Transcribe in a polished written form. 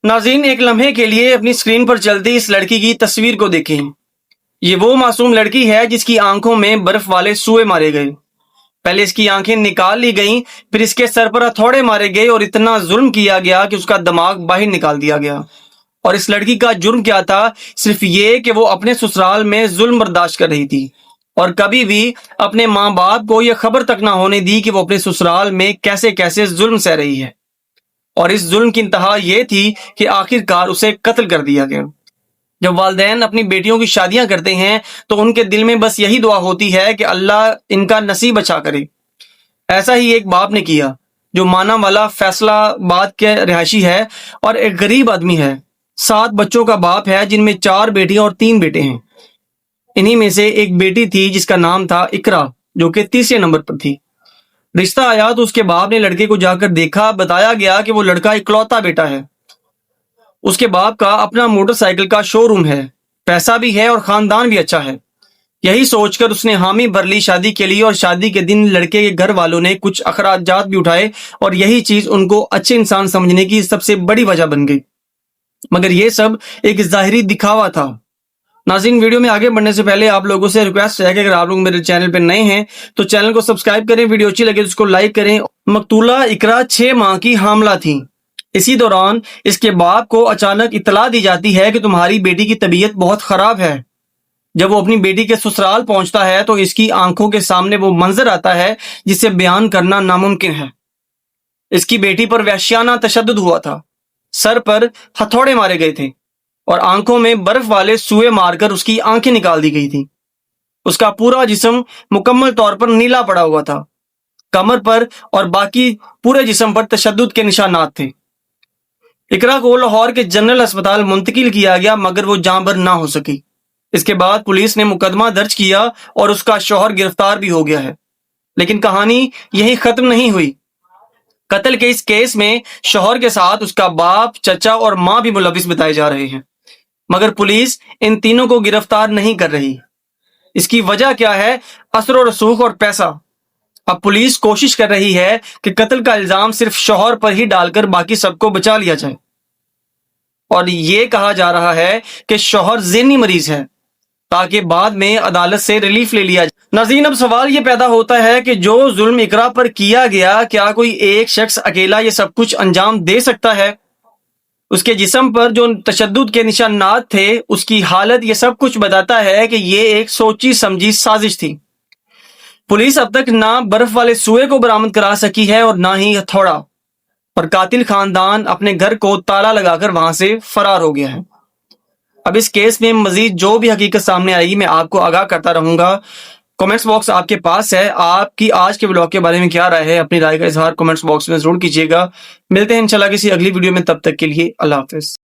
ناظرین ایک لمحے کے لیے اپنی اسکرین پر چلتی اس لڑکی کی تصویر کو دیکھیں۔ یہ وہ معصوم لڑکی ہے جس کی آنکھوں میں برف والے سوئے مارے گئے۔ پہلے اس کی آنکھیں نکال لی گئیں، پھر اس کے سر پر ہتھوڑے مارے گئے اور اتنا ظلم کیا گیا کہ اس کا دماغ باہر نکال دیا گیا۔ اور اس لڑکی کا جرم کیا تھا؟ صرف یہ کہ وہ اپنے سسرال میں ظلم برداشت کر رہی تھی اور کبھی بھی اپنے ماں باپ کو یہ خبر تک نہ ہونے دی کہ وہ اپنے سسرال میں کیسے کیسے ظلم سہ رہی ہے۔ اور اس ظلم کی انتہا یہ تھی کہ آخر کار اسے قتل کر دیا گیا۔ جب والدین اپنی بیٹیوں کی شادیاں کرتے ہیں تو ان کے دل میں بس یہی دعا ہوتی ہے کہ اللہ ان کا نصیب اچھا کرے۔ ایسا ہی ایک باپ نے کیا جو مانا والا فیصلہ آباد کے رہائشی ہے اور ایک غریب آدمی ہے۔ 7 بچوں کا باپ ہے جن میں 4 بیٹیاں اور 3 بیٹے ہیں۔ انہی میں سے ایک بیٹی تھی جس کا نام تھا اقرا، جو کہ 30 نمبر پر تھی۔ رشتہ آیا تو اس کے باپ نے لڑکے کو جا کر دیکھا، بتایا گیا کہ وہ لڑکا اکلوتا بیٹا ہے۔ اس کے باپ کا اپنا موٹر سائیکل کا شو روم ہے، پیسہ بھی ہے اور خاندان بھی اچھا ہے۔ یہی سوچ کر اس نے حامی بھر لی شادی کے لیے، اور شادی کے دن لڑکے کے گھر والوں نے کچھ اخراجات بھی اٹھائے اور یہی چیز ان کو اچھے انسان سمجھنے کی سب سے بڑی وجہ بن گئی۔ مگر یہ سب ایک ظاہری دکھاوا تھا۔ ناظرین ویڈیو میں آگے بڑھنے سے پہلے آپ لوگوں سے ریکویسٹ ہے کہ اگر آپ لوگ میرے چینل پہ نئے ہیں تو چینل کو سبسکرائب کریں، ویڈیو اچھی لگے تو اس کو لائک کریں۔ مقتولہ اقرا 6 ماہ کی حاملہ تھی۔ اسی دوران اس کے باپ کو اچانک اطلاع دی جاتی ہے کہ تمہاری بیٹی کی طبیعت بہت خراب ہے۔ جب وہ اپنی بیٹی کے سسرال پہنچتا ہے تو اس کی آنکھوں کے سامنے وہ منظر آتا ہے جسے بیان کرنا ناممکن ہے۔ اس کی بیٹی پر وحشیانہ تشدد ہوا تھا، سر پر ہتھوڑے مارے گئے تھے اور آنکھوں میں برف والے سوئے مار کر اس کی آنکھیں نکال دی گئی تھی۔ اس کا پورا جسم مکمل طور پر نیلا پڑا ہوا تھا، کمر پر اور باقی پورے جسم پر تشدد کے نشانات تھے۔ اقرا کو لاہور کے جنرل اسپتال منتقل کیا گیا مگر وہ جاں بر نہ ہو سکی۔ اس کے بعد پولیس نے مقدمہ درج کیا اور اس کا شوہر گرفتار بھی ہو گیا ہے۔ لیکن کہانی یہی ختم نہیں ہوئی۔ قتل کے اس کیس میں شوہر کے ساتھ اس کا باپ، چچا اور ماں بھی ملوث بتائے جا رہے ہیں، مگر پولیس ان تینوں کو گرفتار نہیں کر رہی۔ اس کی وجہ کیا ہے؟ اثر و رسوخ اور پیسہ۔ اب پولیس کوشش کر رہی ہے کہ قتل کا الزام صرف شوہر پر ہی ڈال کر باقی سب کو بچا لیا جائے، اور یہ کہا جا رہا ہے کہ شوہر ذہنی مریض ہے تاکہ بعد میں عدالت سے ریلیف لے لیا جائے۔ ناظرین اب سوال یہ پیدا ہوتا ہے کہ جو ظلم اقرا پر کیا گیا، کیا کوئی ایک شخص اکیلا یہ سب کچھ انجام دے سکتا ہے؟ اس کے جسم پر جو تشدد کے نشانات تھے، اس کی حالت، یہ سب کچھ بتاتا ہے کہ یہ ایک سوچی سمجھی سازش تھی۔ پولیس اب تک نہ برف والے سوئے کو برآمد کرا سکی ہے اور نہ ہی ہتھوڑا، اور قاتل خاندان اپنے گھر کو تالا لگا کر وہاں سے فرار ہو گیا ہے۔ اب اس کیس میں مزید جو بھی حقیقت سامنے آئی میں آپ کو آگاہ کرتا رہوں گا۔ کمنٹس باکس آپ کے پاس ہے، آپ کی آج کے ولاگ کے بارے میں کیا رائے ہے؟ اپنی رائے کا اظہار کمنٹس باکس میں ضرور کیجیے گا۔ ملتے ہیں انشاءاللہ کسی اگلی ویڈیو میں، تب تک کے لیے اللہ حافظ۔